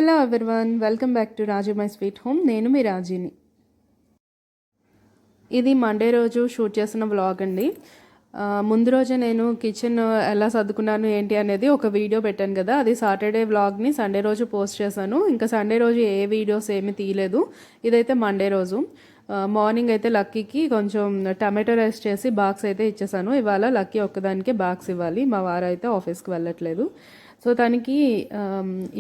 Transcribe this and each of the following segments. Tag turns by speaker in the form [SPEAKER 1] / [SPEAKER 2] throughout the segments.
[SPEAKER 1] Hello everyone, welcome back to Raju my sweet home. నేను మీ రాజీని. ఇది Monday రోజు shoot చేసిన వ్లాగ్ అండి. ముందు రోజే నేను కిచెన్ ఎలా సర్దుకున్నాను ఏంటి అనేది ఒక వీడియో పెట్టాను కదా, అది సాటర్డే వ్లాగ్ని సండే రోజు పోస్ట్ చేశాను. ఇంకా సండే రోజు ఏ వీడియోస్ ఏమీ తీయలేదు. ఇదైతే మండే రోజు మార్నింగ్ అయితే లక్కీకి కొంచెం టమాటో రైస్ చేసి బాక్స్ అయితే ఇచ్చేసాను. ఇవాళ లక్కీ ఒక్కదానికే బాక్స్ ఇవ్వాలి, మా వారు అయితే ఆఫీస్కి వెళ్ళట్లేదు. సో తనకి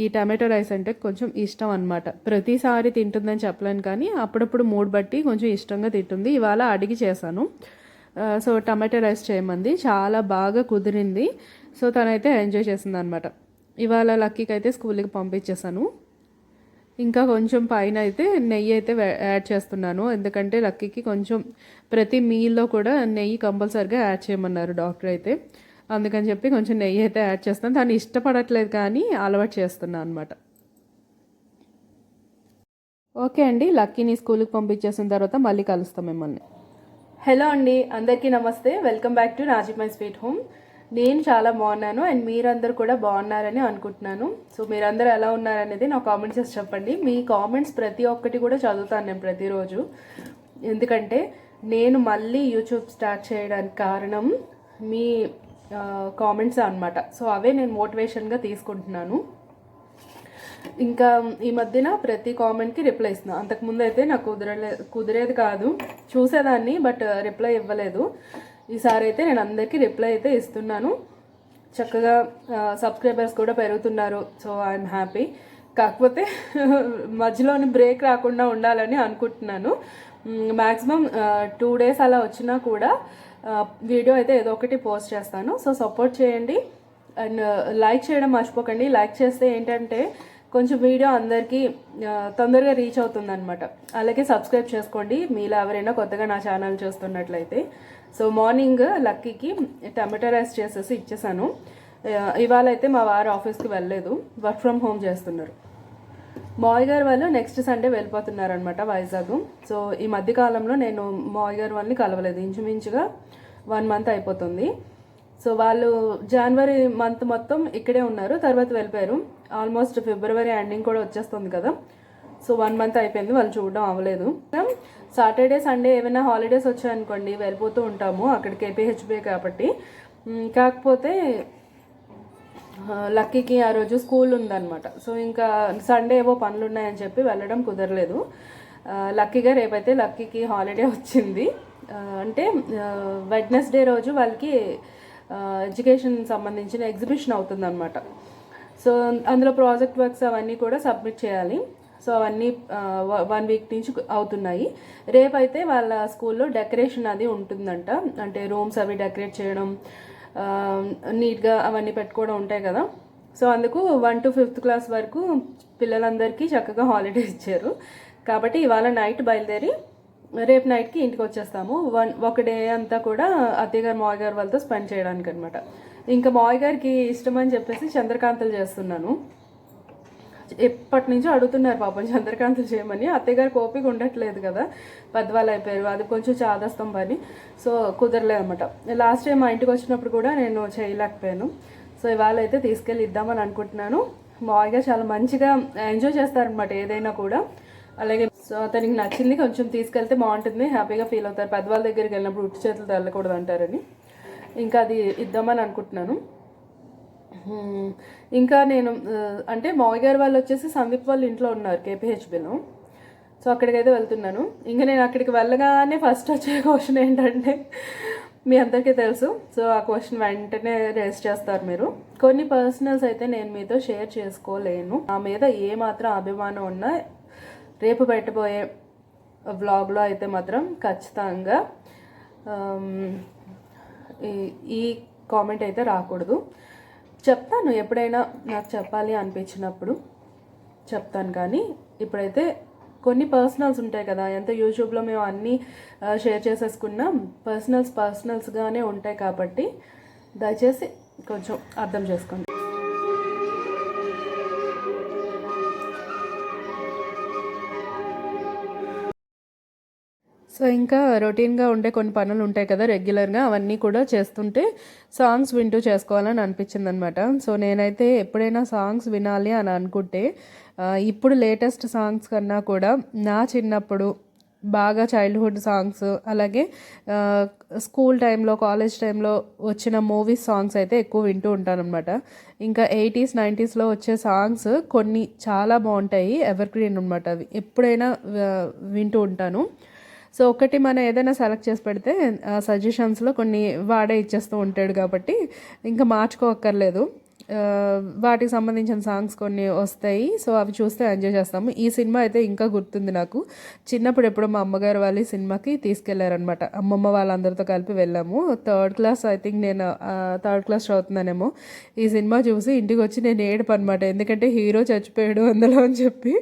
[SPEAKER 1] ఈ టమాటో రైస్ అంటే కొంచెం ఇష్టం అనమాట. ప్రతిసారి తింటుందని చెప్పలేను, కానీ అప్పుడప్పుడు మూడ్ బట్టి కొంచెం ఇష్టంగా తింటుంది. ఇవాళ అడిగి చేశాను. సో టమాటో రైస్ చేయమంది, చాలా బాగా కుదిరింది. సో తనైతే ఎంజాయ్ చేసింది అనమాట. ఇవాళ లక్కీకి అయితే స్కూల్కి పంపించేశాను. ఇంకా కొంచెం పైన అయితే నెయ్యి అయితే యాడ్ చేస్తున్నాను, ఎందుకంటే లక్కీకి కొంచెం ప్రతి మీల్లో కూడా నెయ్యి కంపల్సరిగా యాడ్ చేయమన్నారు డాక్టర్ అయితే. అందుకని చెప్పి కొంచెం నెయ్యి అయితే యాడ్ చేస్తాను. దాన్ని ఇష్టపడట్లేదు కానీ అలవాటు చేస్తున్నాను అనమాట. ఓకే అండి, లక్కీని స్కూల్కి పంపించేసిన తర్వాత మళ్ళీ కలుస్తాం మిమ్మల్ని. హలో అండి, అందరికీ నమస్తే. Welcome back to Raji my sweet home. నేను చాలా బాగున్నాను అండ్ మీరందరూ కూడా బాగున్నారని అనుకుంటున్నాను. సో మీరందరూ ఎలా ఉన్నారనేది నా కామెంట్స్ చేసి చెప్పండి. మీ కామెంట్స్ ప్రతి ఒక్కటి కూడా చదువుతాను నేను ప్రతిరోజు, ఎందుకంటే నేను మళ్ళీ యూట్యూబ్ స్టార్ట్ చేయడానికి కారణం మీ కామెంట్స్ అనమాట. సో అవే నేను మోటివేషన్గా తీసుకుంటున్నాను. ఇంకా ఈ మధ్యన ప్రతి కామెంట్కి రిప్లై ఇస్తున్నాను. అంతకుముందు అయితే నాకు కుదిరేది కాదు, చూసేదాన్ని బట్ రిప్లై ఇవ్వలేదు. ఈసారి అయితే నేను అందరికీ రిప్లై అయితే ఇస్తున్నాను. చక్కగా సబ్స్క్రైబర్స్ కూడా పెరుగుతున్నారు. So I'm happy. కాకపోతే మధ్యలోని బ్రేక్ రాకుండా ఉండాలని అనుకుంటున్నాను. మ్యాక్సిమం 2 days అలా వచ్చినా కూడా వీడియో అయితే ఏదో ఒకటి పోస్ట్ చేస్తాను. సో సపోర్ట్ చేయండి అండ్ లైక్ చేయడం మర్చిపోకండి. లైక్ చేస్తే ఏంటంటే కొంచెం వీడియో అందరికీ తొందరగా రీచ్ అవుతుంది అనమాట. అలాగే సబ్స్క్రైబ్ చేసుకోండి మీలో ఎవరైనా కొత్తగా నా ఛానల్ చూస్తున్నట్లయితే. సో మార్నింగ్ లక్కీకి టమాటో రైస్ చేసేసి ఇచ్చేసాను. ఇవాళ అయితే మా వారు ఆఫీస్కి వెళ్ళలేదు, వర్క్ ఫ్రమ్ హోమ్ చేస్తున్నారు. మావయ్య గారు వాళ్ళు నెక్స్ట్ సండే వెళ్ళిపోతున్నారు అనమాట వైజాగ్. సో ఈ మధ్యకాలంలో నేను మావయ్య గారు వాళ్ళని కలవలేదు, ఇంచుమించుగా 1 month అయిపోతుంది. సో వాళ్ళు జనవరి మంత్ మొత్తం ఇక్కడే ఉన్నారు, తర్వాత వెళ్ళిపోయారు. ఆల్మోస్ట్ ఫిబ్రవరి ఎండింగ్ కూడా వచ్చేస్తుంది కదా. సో 1 month అయిపోయింది, వాళ్ళు చూడడం అవ్వలేదు. సాటర్డే సండే ఏమైనా హాలిడేస్ వచ్చాయనుకోండి వెళ్ళిపోతూ ఉంటాము, అక్కడికి కేపీహెచ్బీ కాబట్టి. కాకపోతే లక్కీకి ఆ రోజు స్కూల్ ఉందన్నమాట. సో ఇంకా సండే ఏవో పనులు ఉన్నాయని చెప్పి వెళ్ళడం కుదరలేదు. లక్కీగా రేపైతే లక్కీకి హాలిడే వచ్చింది. అంటే వెడ్నెస్డే రోజు వాళ్ళకి ఎడ్యుకేషన్ సంబంధించిన ఎగ్జిబిషన్ అవుతుందన్నమాట. సో అందులో ప్రాజెక్ట్ వర్క్స్ అవన్నీ కూడా సబ్మిట్ చేయాలి. సో అవన్నీ 1 week నుంచి అవుతున్నాయి. రేపైతే వాళ్ళ స్కూల్లో డెకరేషన్ అది ఉంటుందంట, అంటే రూమ్స్ అవి డెకరేట్ చేయడం, నీట్గా అవన్నీ పెట్టుకోవడం ఉంటాయి కదా. సో అందుకు 1 to 5th class వరకు పిల్లలందరికీ చక్కగా హాలిడే ఇచ్చారు. కాబట్టి ఇవాళ నైట్ బయలుదేరి రేపు నైట్కి ఇంటికి వచ్చేస్తాము. ఒక డే అంతా కూడా అత్తయ్య గారు మావయ్య గారు వాళ్ళతో స్పెండ్ చేయడానికి అనమాట. ఇంకా మావయ్య గారికి ఇష్టమని చెప్పేసి చంద్రకాంతలు చేస్తున్నాను. ఎప్పటి నుంచో అడుగుతున్నారు పాపం చంద్రకాంతలు చేయమని. అత్తయ్య గారికి ఓపిక ఉండట్లేదు కదా, పెద్దవాళ్ళు అయిపోయారు, అది కొంచెం చాదస్తం పని. సో కుదరలేదు అనమాట. లాస్ట్ టైం మా ఇంటికి వచ్చినప్పుడు కూడా నేను చేయలేకపోయాను. సో ఇవాళ అయితే తీసుకెళ్ళి ఇద్దామని అనుకుంటున్నాను. మావయ్య గారు చాలా మంచిగా ఎంజాయ్ చేస్తారనమాట ఏదైనా కూడా. అలాగే సో అతనికి నచ్చింది కొంచెం తీసుకెళ్తే బాగుంటుంది, హ్యాపీగా ఫీల్ అవుతారు. పెద్దవాళ్ళ దగ్గరికి వెళ్ళినప్పుడు ఉట్టి చేతులతో వెళ్ళకూడదు అంటారని ఇంకా అది ఇద్దామని అనుకుంటున్నాను. ఇంకా నేను అంటే మావయ్య గారు వాళ్ళు వచ్చేసి సందీప్ వాళ్ళ ఇంట్లో ఉన్నారు కేపీహెచ్బీలో. సో అక్కడికైతే వెళ్తున్నాను. ఇంకా నేను అక్కడికి వెళ్ళగానే ఫస్ట్ వచ్చే క్వశ్చన్ ఏంటంటే మీ అందరికీ తెలుసు. సో ఆ క్వశ్చన్ వెంటనే రేస్ చేస్తారు మీరు. కొన్ని పర్సనల్స్ అయితే నేను మీతో షేర్ చేసుకోలేను. నా మీద ఏమాత్రం అభిమానం ఉన్నా రేపు పెట్టబోయే వ్లాగ్లో అయితే మాత్రం ఖచ్చితంగా ఈ కామెంట్ అయితే రాకూడదు. చెప్తాను, ఎప్పుడైనా నాకు చెప్పాలి అనిపించినప్పుడు చెప్తాను. కానీ ఇప్పుడైతే కొన్ని పర్సనల్స్ ఉంటాయి కదా, ఎంత యూట్యూబ్లో మేము అన్నీ షేర్ చేసేసుకున్నాం, పర్సనల్స్గానే ఉంటాయి. కాబట్టి దయచేసి కొంచెం అర్థం చేసుకోండి. సో ఇంకా రొటీన్గా ఉండే కొన్ని పనులు ఉంటాయి కదా రెగ్యులర్గా, అవన్నీ కూడా చేస్తుంటే సాంగ్స్ వింటూ చేసుకోవాలని అనిపించింది అనమాట. సో నేనైతే ఎప్పుడైనా సాంగ్స్ వినాలి అని అనుకుంటే ఇప్పుడు లేటెస్ట్ సాంగ్స్ కన్నా కూడా నా చిన్నప్పుడు బాగా చైల్డ్హుడ్ సాంగ్స్, అలాగే స్కూల్ టైంలో కాలేజ్ టైంలో వచ్చిన మూవీస్ సాంగ్స్ అయితే ఎక్కువ వింటూ ఉంటాను అనమాట. ఇంకా 80s 90స్లో వచ్చే సాంగ్స్ కొన్ని చాలా బాగుంటాయి, ఎవర్ గ్రీన్ అనమాట. అవి ఎప్పుడైనా వింటూ ఉంటాను. సో ఒకటి మనం ఏదైనా సెలెక్ట్ చేసి పెడితే సజెషన్స్లో కొన్ని వాడే ఇచ్చేస్తూ ఉంటాడు కాబట్టి ఇంకా మార్చుకోక్కర్లేదు. వాటికి సంబంధించిన సాంగ్స్ కొన్ని వస్తాయి. సో అవి చూస్తే ఎంజాయ్ చేస్తాము. ఈ సినిమా అయితే ఇంకా గుర్తుంది నాకు. చిన్నప్పుడు ఎప్పుడో మా అమ్మగారు వాళ్ళు సినిమాకి తీసుకెళ్లారనమాట. అమ్మమ్మ వాళ్ళందరితో కలిపి వెళ్ళాము. థర్డ్ క్లాస్, ఐ థింక్ నేను థర్డ్ క్లాస్ చదువుతున్నానేమో. ఈ సినిమా చూసి ఇంటికి వచ్చి నేను ఏడుపు అనమాట. ఎందుకంటే హీరో చచ్చిపోయాడు అందులో అని చెప్పి.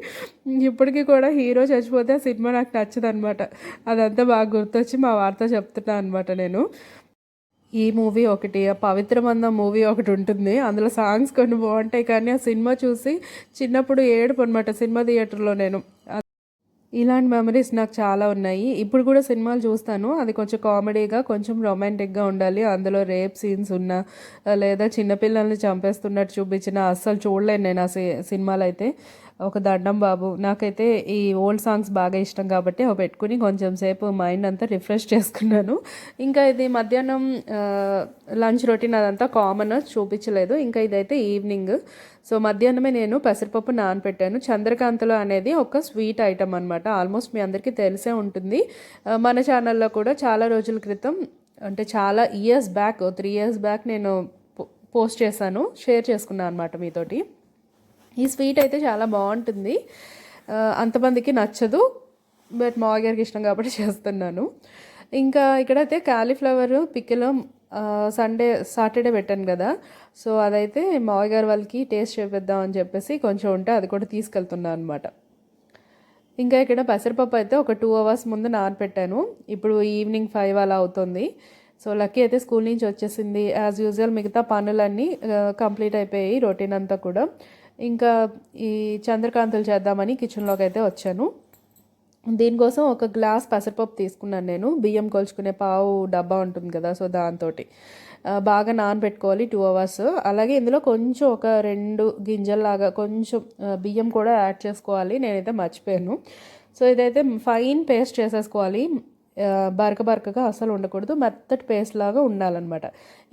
[SPEAKER 1] ఇప్పటికీ కూడా హీరో చచ్చిపోతే ఆ సినిమా నాకు నచ్చదు అనమాట. అదంతా బాగా గుర్తొచ్చి మా వార్త చెప్తున్నాను అనమాట నేను. ఈ మూవీ ఒకటి, పవిత్రబంధం మూవీ ఒకటి ఉంటుంది. అందులో సాంగ్స్ కొన్ని బాగుంటాయి, కానీ ఆ సినిమా చూసి చిన్నప్పుడు ఏడుపు అనమాట సినిమా థియేటర్లో నేను. ఇలాంటి మెమరీస్ నాకు చాలా ఉన్నాయి. ఇప్పుడు కూడా సినిమాలు చూస్తాను. అది కొంచెం కామెడీగా, కొంచెం రొమాంటిక్గా ఉండాలి. అందులో రేప్ సీన్స్ ఉన్నా, లేదా చిన్నపిల్లల్ని చంపేస్తున్నట్టు చూపించిన అస్సలు చూడలేను నేను ఆ సినిమాలు అయితే. ఒక దండం బాబు, నాకైతే ఈ ఓల్డ్ సాంగ్స్ బాగా ఇష్టం కాబట్టి అవి పెట్టుకుని కొంచెం సేపు మైండ్ అంతా రిఫ్రెష్ చేసుకున్నాను. ఇంకా ఇది మధ్యాహ్నం లంచ్ రొటీన్ అదంతా కామన్, చూపించలేదు. ఇంకా ఇదైతే ఈవినింగ్. సో మధ్యాహ్నమే నేను పెసరపప్పు నానపెట్టాను. చంద్రకాంతలో అనేది ఒక స్వీట్ ఐటమ్ అనమాట. ఆల్మోస్ట్ మీ అందరికీ తెలిసే ఉంటుంది. మన ఛానల్లో కూడా చాలా రోజుల క్రితం, అంటే చాలా ఇయర్స్ బ్యాక్, 3 years బ్యాక్ నేను పోస్ట్ చేశాను, షేర్ చేసుకున్నాను అనమాట మీతోటి. ఈ స్వీట్ అయితే చాలా బాగుంటుంది. అంతమందికి నచ్చదు, బట్ మావయ్య గారికి ఇష్టం కాబట్టి చేస్తున్నాను. ఇంకా ఇక్కడైతే కాలీఫ్లవర్ పికిల్ సాటర్డే పెట్టాను కదా, సో అదైతే మావయ్య గారు వాళ్ళకి టేస్ట్ చేపిద్దాం అని చెప్పేసి కొంచెం ఉంటే అది కూడా తీసుకెళ్తున్నాను అనమాట. ఇంకా ఇక్కడ పెసరపప్పు అయితే ఒక 2 hours ముందు నానపెట్టాను. ఇప్పుడు ఈవినింగ్ 5 అలా అవుతుంది. సో లక్కీ అయితే స్కూల్ నుంచి వచ్చేసింది. యాజ్ యూజువల్ మిగతా పనులన్నీ కంప్లీట్ అయిపోయాయి, రొటీన్ అంతా కూడా. ఇంకా ఈ చంద్రకాంతలు చేద్దామని కిచెన్లోకి అయితే వచ్చాను. దీనికోసం ఒక గ్లాస్ పెసరపప్పు తీసుకున్నాను నేను. బియ్యం కొలుచుకునే పావు డబ్బా ఉంటుంది కదా, సో దాంతో బాగా నానబెట్టుకోవాలి 2 hours. అలాగే ఇందులో కొంచెం ఒక 2 గింజల్లాగా కొంచెం బియ్యం కూడా యాడ్ చేసుకోవాలి. నేనైతే మర్చిపోయాను. సో ఇదైతే ఫైన్ పేస్ట్ చేసేసుకోవాలి. బరకగా అసలు ఉండకూడదు, మెత్తటి పేస్ట్ లాగా ఉండాలన్నమాట.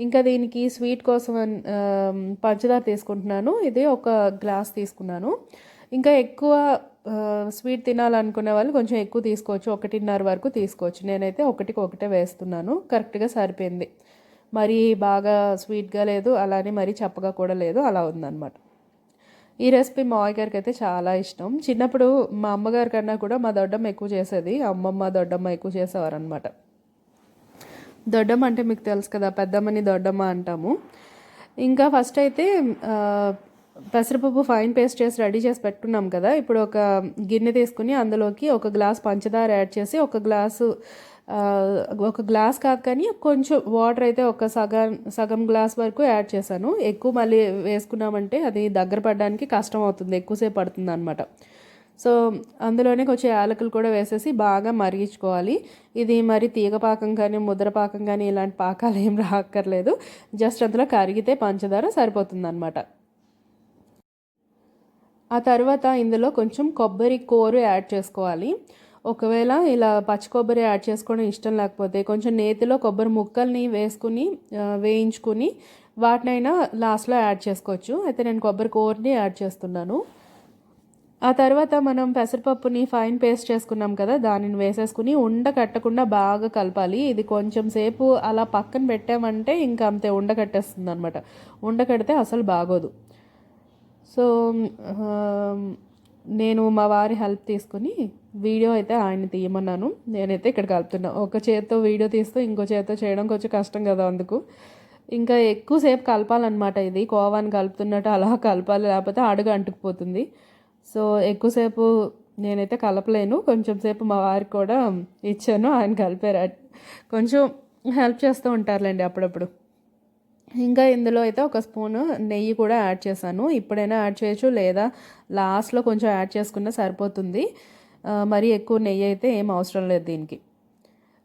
[SPEAKER 1] ఇంకా దీనికి స్వీట్ కోసం పంచదార తీసుకుంటున్నాను. ఇది ఒక గ్లాస్ తీసుకున్నాను. ఇంకా ఎక్కువ స్వీట్ తినాలనుకునే వాళ్ళు కొంచెం ఎక్కువ తీసుకోవచ్చు, 1.5 వరకు తీసుకోవచ్చు. నేనైతే ఒకటే వేస్తున్నాను, కరెక్ట్గా సరిపోయింది. మరీ బాగా స్వీట్గా లేదు, అలానే మరీ చప్పగా కూడా లేదు, అలా ఉందన్నమాట. ఈ రెసిపీ మా మావయ్య గారికి అయితే చాలా ఇష్టం. చిన్నప్పుడు మా అమ్మగారి కన్నా కూడా మా దొడ్డమ్మ ఎక్కువ చేసేది. అమ్మమ్మ దొడ్డమ్మ ఎక్కువ చేసేవారు అనమాట. దొడ్డమ్మ అంటే మీకు తెలుసు కదా, పెద్దమ్మని దొడ్డమ్మ అంటాము. ఇంకా ఫస్ట్ అయితే పెసరపప్పు ఫైన్ పేస్ట్ చేసి రెడీ చేసి పెట్టుకున్నాం కదా. ఇప్పుడు ఒక గిన్నె తీసుకుని అందులోకి ఒక గ్లాస్ పంచదార యాడ్ చేసి, ఒక గ్లాస్ కాదు కానీ కొంచెం వాటర్ అయితే ఒక సగం గ్లాస్ వరకు యాడ్ చేశాను. ఎక్కువ మళ్ళీ వేసుకున్నామంటే అది దగ్గర పడడానికి కష్టం అవుతుంది, ఎక్కువసేపు పడుతుంది అనమాట. సో అందులోనే కొంచెం యాలకులు కూడా వేసేసి బాగా మరిగించుకోవాలి. ఇది మరి తీగ పాకం కానీ ముద్ర పాకం కానీ ఇలాంటి పాకాలు ఏం రాక్కర్లేదు, జస్ట్ అందులో కరిగితే పంచదార సరిపోతుంది అనమాట. ఆ తర్వాత ఇందులో కొంచెం కొబ్బరి కూర యాడ్ చేసుకోవాలి. ఒకవేళ ఇలా పచ్చి కొబ్బరి యాడ్ చేసుకోవడం ఇష్టం లేకపోతే కొంచెం నేతిలో కొబ్బరి ముక్కల్ని వేసుకుని వేయించుకుని వాటినైనా లాస్ట్లో యాడ్ చేసుకోవచ్చు. అయితే నేను కొబ్బరి కూరని యాడ్ చేస్తున్నాను. ఆ తర్వాత మనం పెసరపప్పుని ఫైన్ పేస్ట్ చేసుకున్నాం కదా, దానిని వేసేసుకుని కట్టకుండా బాగా కలపాలి. ఇది కొంచెం సేపు అలా పక్కన పెట్టామంటే ఇంకా అంతే ఉండకట్టేస్తుంది అనమాట. ఉండకడితే అసలు బాగోదు. సో నేను మా వారి హెల్ప్ తీసుకుని వీడియో అయితే ఆయన తీయమన్నాను. నేనైతే ఇక్కడ కలుపుతున్నా. ఒక చేత్తో వీడియో తీస్తూ ఇంకో చేత్తో చేయడం కొంచెం కష్టం కదా, అందుకు ఇంకా ఎక్కువసేపు కలపాలన్నమాట. ఇది కోవాని కలుపుతున్నట్టు అలా కలపాలి, లేకపోతే అడుగు అంటుకుపోతుంది. సో ఎక్కువసేపు నేనైతే కలపలేను, కొంచెం సేపు మా వారికి కూడా ఇచ్చాను, ఆయన కలిపారు. కొంచెం హెల్ప్ చేస్తూ ఉంటారులేండి అప్పుడప్పుడు. ఇంకా ఇందులో అయితే ఒక స్పూను నెయ్యి కూడా యాడ్ చేశాను. ఇప్పుడైనా యాడ్ చేయొచ్చు, లేదా లాస్ట్లో కొంచెం యాడ్ చేసుకున్నా సరిపోతుంది. మరీ ఎక్కువ నెయ్యి అయితే ఏం అవసరం లేదు దీనికి.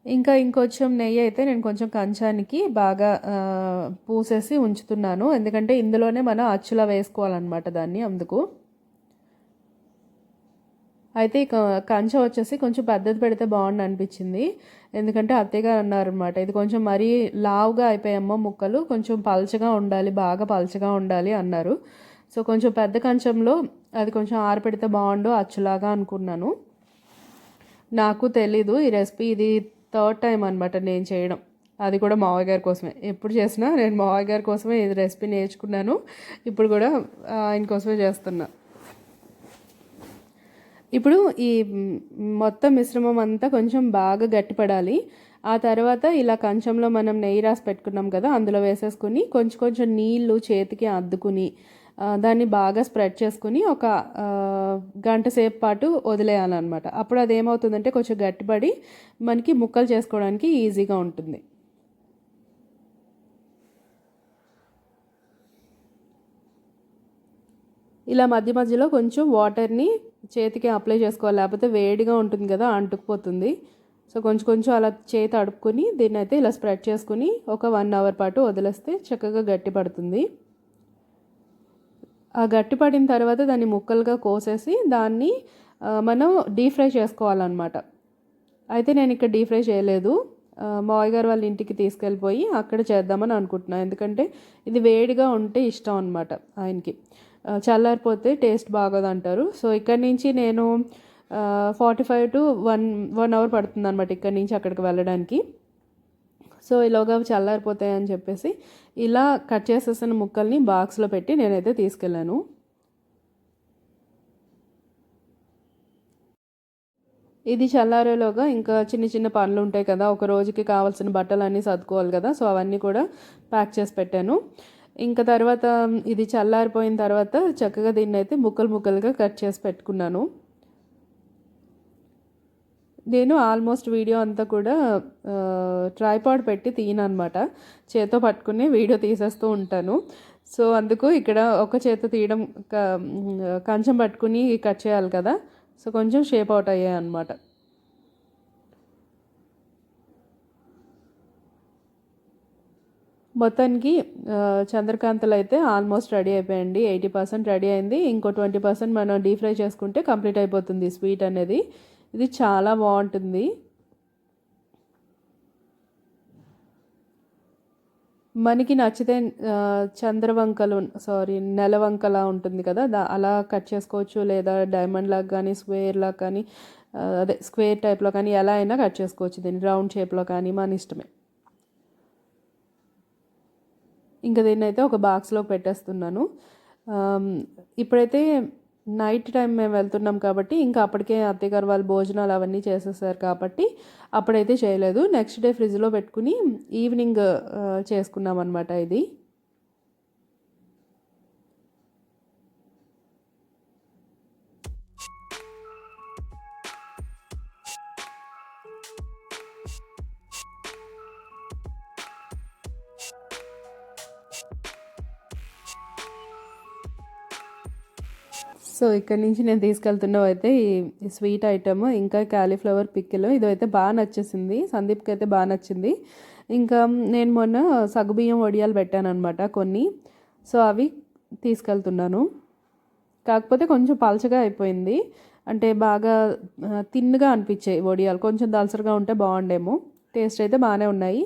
[SPEAKER 1] ఇంకా ఇంకొంచెం నెయ్యి అయితే నేను కొంచెం కంచానికి బాగా పూసేసి ఉంచుతున్నాను, ఎందుకంటే ఇందులోనే మనం అచ్చులా వేసుకోవాలన్నమాట దాన్ని, అందుకు. అయితే ఇక కంచం వచ్చేసి కొంచెం పెద్దది పెడితే బాగుండు అనిపించింది, ఎందుకంటే అత్తయ్య అన్నారనమాట, ఇది కొంచెం మరీ లావుగా అయిపోయామ్మో ముక్కలు, కొంచెం పల్చగా ఉండాలి, బాగా పల్చగా ఉండాలి అన్నారు. సో కొంచెం పెద్ద కంచంలో అది కొంచెం ఆరపెడితే బాగుండు అచ్చులాగా అనుకున్నాను. నాకు తెలీదు ఈ రెసిపీ, ఇది థర్డ్ టైం అనమాట నేను చేయడం, అది కూడా మావయ్య గారి కోసమే. ఎప్పుడు చేసినా నేను మావయ్య గారి కోసమే ఇది రెసిపీ నేర్చుకున్నాను, ఇప్పుడు కూడా ఆయన కోసమే చేస్తున్నా. ఇప్పుడు ఈ మొత్తం మిశ్రమం అంతా కొంచెం బాగా గట్టిపడాలి. ఆ తర్వాత ఇలా కంచంలో మనం నెయ్యి రాసి పెట్టుకున్నాం కదా, అందులో వేసేసుకుని కొంచెం కొంచెం నీళ్లు చేతికి అద్దుకుని దాన్ని బాగా స్ప్రెడ్ చేసుకుని ఒక గంట సేపు పాటు వదిలేయాలన్నమాట. అప్పుడు అది ఏమవుతుందంటే కొంచెం గట్టిపడి మనకి ముక్కలు చేసుకోవడానికి ఈజీగా ఉంటుంది. ఇలా మధ్య మధ్యలో కొంచెం వాటర్ని చేతికి అప్లై చేసుకోవాలి, లేకపోతే వేడిగా ఉంటుంది కదా అంటుకుపోతుంది. సో కొంచెం కొంచెం అలా చేతి అడుపుకొని దీన్ని అయితే ఇలా స్ప్రెడ్ చేసుకుని ఒక 1 అవర్ పాటు వదిలేస్తే చక్కగా గట్టి పడుతుంది. ఆ గట్టి పడిన తర్వాత దాన్ని ముక్కలుగా కోసేసి దాన్ని మనం డీప్ ఫ్రై చేసుకోవాలన్నమాట. అయితే నేను ఇక్కడ డీప్ ఫ్రై చేయలేదు, మావయ్య గారు వాళ్ళ ఇంటికి తీసుకెళ్ళిపోయి అక్కడ చేద్దామని అనుకుంటున్నాను, ఎందుకంటే ఇది వేడిగా ఉంటే ఇష్టం అనమాట ఆయనకి, చల్లారిపోతే టేస్ట్ బాగోదంటారు. సో ఇక్కడి నుంచి నేను 45 to 1 అవర్ పడుతుంది అనమాట ఇక్కడి నుంచి అక్కడికి వెళ్ళడానికి. సో ఇలాగా చల్లారిపోతాయి అని చెప్పేసి ఇలా కట్ చేసేసిన ముక్కల్ని బాక్స్లో పెట్టి నేనైతే తీసుకెళ్ళాను. ఇది చల్లారేలోగా ఇంకా చిన్న చిన్న పనులు ఉంటాయి కదా, ఒక రోజుకి కావాల్సిన బట్టలు అన్నీ సర్దుకోవాలి కదా, సో అవన్నీ కూడా ప్యాక్ చేసి పెట్టాను. ఇంకా తర్వాత ఇది చల్లారిపోయిన తర్వాత చక్కగా దీన్ని అయితే ముక్కలు ముక్కలుగా కట్ చేసి పెట్టుకున్నాను. నేను ఆల్మోస్ట్ వీడియో అంతా కూడా ట్రైపాడ్ పెట్టి తీయనమాట, చేత్తో పట్టుకుని వీడియో తీసేస్తూ ఉంటాను. సో అందుకు ఇక్కడ ఒక చేత్తో తీయడం, కంచం పట్టుకుని కట్ చేయాలి కదా, సో కొంచెం షేప్ అవుట్ అయ్యాయి అన్నమాట. మొత్తానికి చంద్రకాంతలు అయితే ఆల్మోస్ట్ రెడీ అయిపోయింది, 80% రెడీ అయింది. ఇంకో 20% మనం డీప్ ఫ్రై చేసుకుంటే కంప్లీట్ అయిపోతుంది స్వీట్ అనేది. ఇది చాలా బాగుంటుంది. మనకి నచ్చితే నెలవంకలా ఉంటుంది కదా, అలా కట్ చేసుకోవచ్చు, లేదా డైమండ్ లాగా కానీ స్క్వేర్ లాగా కానీ అదే స్క్వేర్ టైప్లో కానీ ఎలా అయినా కట్ చేసుకోవచ్చు, దీన్ని రౌండ్ షేప్లో కానీ మన ఇష్టమే. ఇంకా దీన్ని అయితే ఒక బాక్స్లో పెట్టేస్తున్నాను. ఇప్పుడైతే నైట్ టైం మేము వెళ్తున్నాం కాబట్టి ఇంకా అప్పటికే అత్తయ్య గారు వాళ్ళు భోజనాలు అవన్నీ చేసేసారు కాబట్టి అప్పుడైతే చేయలేదు. నెక్స్ట్ డే ఫ్రిడ్జ్లో పెట్టుకుని ఈవినింగ్ చేసుకున్నాం అనమాట ఇది. సో ఇక్కడ నుంచి నేను తీసుకెళ్తున్నావు అయితే ఈ స్వీట్ ఐటమ్, ఇంకా క్యాలీఫ్లవర్ పిక్కిల్, ఇదైతే బాగా నచ్చేసింది, సందీప్కి అయితే బాగా నచ్చింది. ఇంకా నేను మొన్న సగ్గుబియ్యం వడియాలు పెట్టాను అనమాట కొన్ని, సో అవి తీసుకెళ్తున్నాను. కాకపోతే కొంచెం పలచగా అయిపోయింది, అంటే బాగా తిన్నుగా అనిపించాయి వడియాలు, కొంచెం దలసరిగా ఉంటే బాగుండేమో. టేస్ట్ అయితే బాగానే ఉన్నాయి.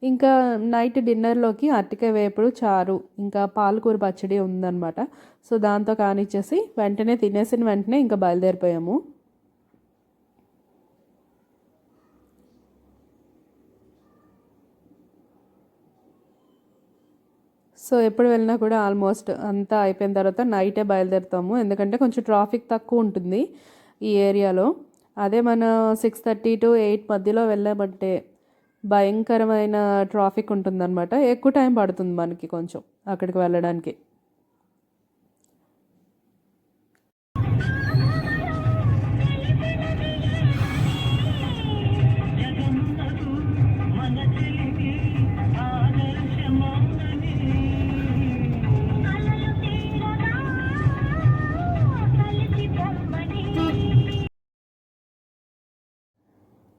[SPEAKER 1] ఇంకా నైట్ డిన్నర్లోకి అరటికాయ వేపుడు చారు ఇంకా పాలకూర పచ్చడి ఉందన్నమాట. సో దాంతో కానిచ్చేసి వెంటనే తినేసిన వెంటనే ఇంకా బయలుదేరిపోయాము. సో ఎప్పుడు వెళ్ళినా కూడా ఆల్మోస్ట్ అంతా అయిపోయిన తర్వాత నైటే బయలుదేరుతాము, ఎందుకంటే కొంచెం ట్రాఫిక్ తక్కువ ఉంటుంది ఈ ఏరియాలో. అదే మన 6:30 to 8 మధ్యలో వెళ్ళామంటే భయంకరమైన ట్రాఫిక్ ఉంటుందన్నమాట, ఎక్కువ టైం పడుతుంది మనకి కొంచెం అక్కడికి వెళ్ళడానికి.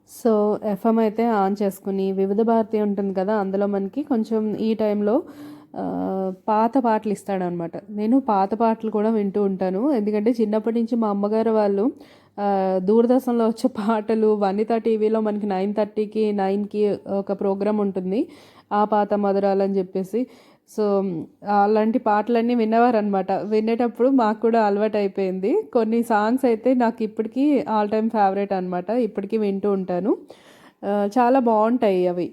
[SPEAKER 1] సో ఎఫ్ఎం అయితే ఆన్ చేసుకుని వివిధ భారతి ఉంటుంది కదా, అందులో మనకి కొంచెం ఈ టైంలో పాత పాటలు ఇస్తాడనమాట. నేను పాత పాటలు కూడా వింటూ ఉంటాను, ఎందుకంటే చిన్నప్పటి నుంచి మా అమ్మగారు వాళ్ళు దూరదర్శన్లో వచ్చే పాటలు వనిత టీవీలో మనకి 9:30కి 9కి ఒక ప్రోగ్రామ్ ఉంటుంది, ఆ పాత మధురాలు అని చెప్పేసి. సో అలాంటి పాటలన్నీ వినేవారనమాట. వినేటప్పుడు మాకు కూడా అలవాటు అయిపోయింది. కొన్ని సాంగ్స్ అయితే నాకు ఇప్పటికీ ఆల్ టైమ్ ఫేవరెట్ అనమాట, ఇప్పటికీ వింటూ ఉంటాను. చాలా బాగుంటాయి అవి.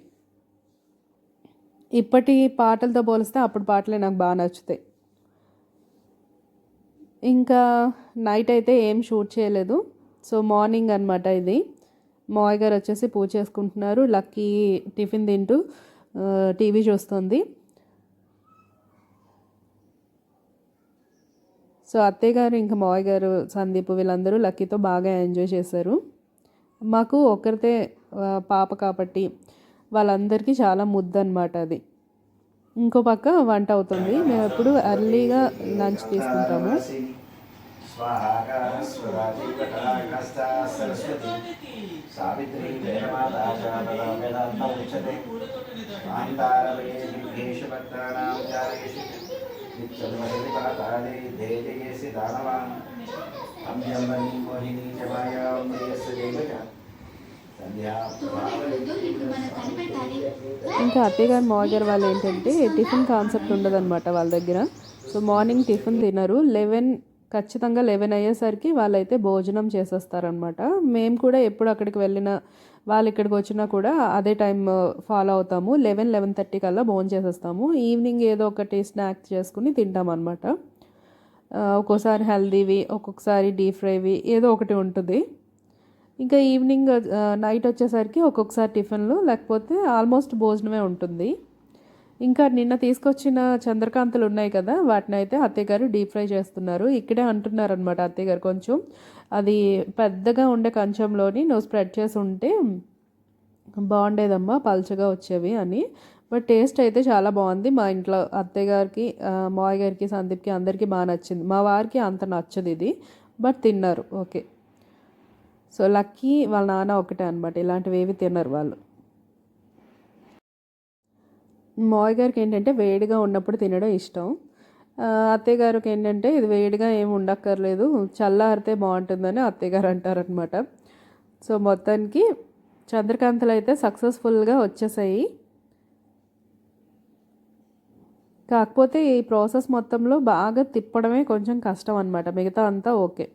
[SPEAKER 1] ఇప్పటి పాటలతో పోలిస్తే అప్పుడు పాటలే నాకు బాగా నచ్చుతాయి. ఇంకా నైట్ అయితే ఏం షూట్ చేయలేదు. సో మార్నింగ్ అనమాట ఇది. మావయ్య గారు వచ్చేసి పూజ చేసుకుంటున్నారు, లక్కీ టిఫిన్ తింటూ టీవీ చూస్తుంది. సో అత్తయ్య గారు ఇంకా మావయ్య గారు సందీప్ వీళ్ళందరూ లక్కీతో బాగా ఎంజాయ్ చేశారు. మాకు ఒకరితే పాప కాబట్టి వాళ్ళందరికీ చాలా ముద్దు అనమాట అది. ఇంకో పక్క వంట అవుతుంది. మేము ఎప్పుడు ఎర్లీగా లంచ్ తీసుకుంటాము. ఇంకా అత్తయ్య గారు మావయ్య గారు వాళ్ళు ఏంటంటే టిఫిన్ కాన్సెప్ట్ ఉండదన్నమాట వాళ్ళ దగ్గర. సో మార్నింగ్ టిఫిన్ తినరు. ఖచ్చితంగా 11 అయ్యేసరికి వాళ్ళైతే భోజనం చేసేస్తారనమాట. మేము కూడా ఎప్పుడు అక్కడికి వెళ్ళినా వాళ్ళు ఇక్కడికి వచ్చినా కూడా అదే టైం ఫాలో అవుతాము. 11-11:30 కల్లా భోజనం చేసేస్తాము. ఈవినింగ్ ఏదో ఒకటి స్నాక్స్ చేసుకుని తింటామన్నమాట. ఒక్కోసారి హెల్దీవి, ఒక్కొక్కసారి డీప్ ఫ్రైవి ఏదో ఒకటి ఉంటుంది. ఇంకా ఈవినింగ్ నైట్ వచ్చేసరికి ఒక్కొక్కసారి టిఫిన్లు, లేకపోతే ఆల్మోస్ట్ భోజనమే ఉంటుంది. ఇంకా నిన్న తీసుకొచ్చిన చంద్రకాంతలు ఉన్నాయి కదా, వాటిని అయితే అత్తయ్య గారు డీప్ ఫ్రై చేస్తున్నారు. ఇక్కడే అంటున్నారు అనమాట అత్తయ్య గారు, కొంచెం అది పెద్దగా ఉండే కంచంలోని నువ్వు స్ప్రెడ్ చేసి ఉంటే బాగుండేదమ్మా, పల్చగా వచ్చేవి అని. బట్ టేస్ట్ అయితే చాలా బాగుంది. మా ఇంట్లో అత్తయ్య గారికి, మావయ్య గారికి, సందీప్కి అందరికీ బాగా నచ్చింది. మా వారికి అంత నచ్చదు ఇది, బట్ తిన్నారు ఓకే. సో లక్కీ వాళ్ళ నాన్న ఒకటే అనమాట, ఇలాంటివి ఏవి తిన్నారు వాళ్ళు. మావయ్య గారికి ఏంటంటే వేడిగా ఉన్నప్పుడు తినడం ఇష్టం. అత్తయ్య గారికి ఏంటంటే ఇది వేడిగా ఏమి ఉండక్కర్లేదు, చల్లారితే బాగుంటుందని అత్తయ్య గారు అంటారనమాట. సో మొత్తానికి చంద్రకాంతలు అయితే సక్సెస్ఫుల్గా వచ్చేసాయి. కాకపోతే ఈ ప్రాసెస్ మొత్తంలో బాగా తిప్పడమే కొంచెం కష్టం అనమాట, మిగతా అంతా ఓకే.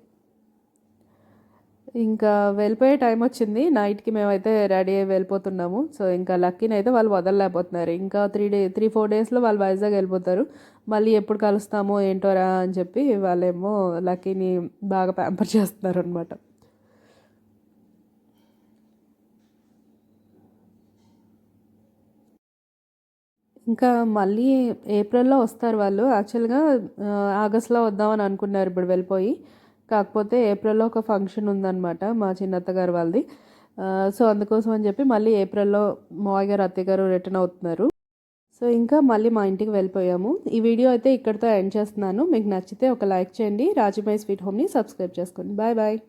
[SPEAKER 1] ఇంకా వెళ్ళిపోయే టైం వచ్చింది. నైట్కి మేమైతే రెడీ అయ్యి వెళ్ళిపోతున్నాము. సో ఇంకా లక్కీని అయితే వాళ్ళు వదలలేకపోతున్నారు. ఇంకా 3-4 డేస్లో వాళ్ళు వైజాగ్ వెళ్ళిపోతారు. మళ్ళీ ఎప్పుడు కలుస్తామో ఏంటోరా అని చెప్పి వాళ్ళేమో లక్కీని బాగా ప్యాంపర్ చేస్తున్నారు అనమాట. ఇంకా మళ్ళీ ఏప్రిల్లో వస్తారు వాళ్ళు. యాక్చువల్గా ఆగస్ట్లో వద్దామని అనుకున్నారు ఇప్పుడు వెళ్ళిపోయి. కాకపోతే ఏప్రిల్లో ఒక ఫంక్షన్ ఉందన్నమాట మా చిన్నత్తగారు వాళ్ళది. సో అందుకోసం అని చెప్పి మళ్ళీ ఏప్రిల్లో మావయ్య గారు అత్తయ్య గారు రిటర్న్ అవుతున్నారు. సో ఇంకా మళ్ళీ మా ఇంటికి వెళ్ళిపోయాము. ఈ వీడియో అయితే ఇక్కడితో ఎండ్ చేస్తున్నాను. మీకు నచ్చితే ఒక లైక్ చేయండి. రాజీబాయ్ స్వీట్ హోమ్ని సబ్స్క్రైబ్ చేసుకోండి. Bye bye.